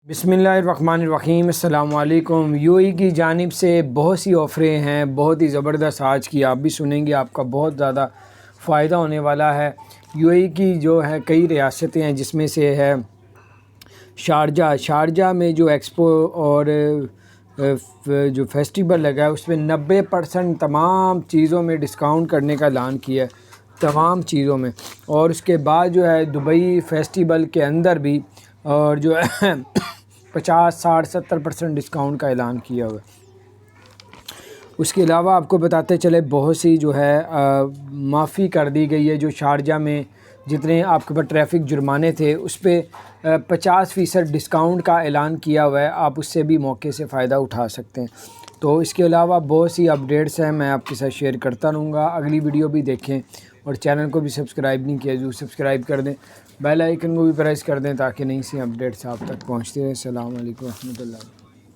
بسم اللہ الرحمن الرحیم۔ السلام علیکم۔ یو ای کی جانب سے بہت سی آفریں ہیں، بہت ہی زبردست، آج کی آپ بھی سنیں گے، آپ کا بہت زیادہ فائدہ ہونے والا ہے۔ یو ای کی جو ہے کئی ریاستیں ہیں، جس میں سے ہے شارجہ میں جو ایکسپو اور جو فیسٹیول لگا ہے، اس میں 90% تمام چیزوں میں ڈسکاؤنٹ کرنے کا اعلان کیا ہے، تمام چیزوں میں۔ اور اس کے بعد جو ہے دبئی فیسٹیول کے اندر بھی اور جو ہے 50، 60، 70% ڈسکاؤنٹ کا اعلان کیا ہوا ہے۔ اس کے علاوہ آپ کو بتاتے چلے بہت سی جو ہے معافی کر دی گئی ہے، جو شارجہ میں جتنے آپ کے پاس ٹریفک جرمانے تھے اس پہ 50% ڈسکاؤنٹ کا اعلان کیا ہوا ہے، آپ اس سے بھی موقع سے فائدہ اٹھا سکتے ہیں۔ تو اس کے علاوہ بہت سی اپڈیٹس ہیں، میں آپ کے ساتھ شیئر کرتا رہوں گا۔ اگلی ویڈیو بھی دیکھیں اور چینل کو بھی سبسکرائب نہیں کیا جو سبسکرائب کر دیں، بیل آئیکن کو بھی پریس کر دیں تاکہ نئی سی اپڈیٹس آپ تک پہنچتے ہیں۔ السلام علیکم ورحمۃ اللہ۔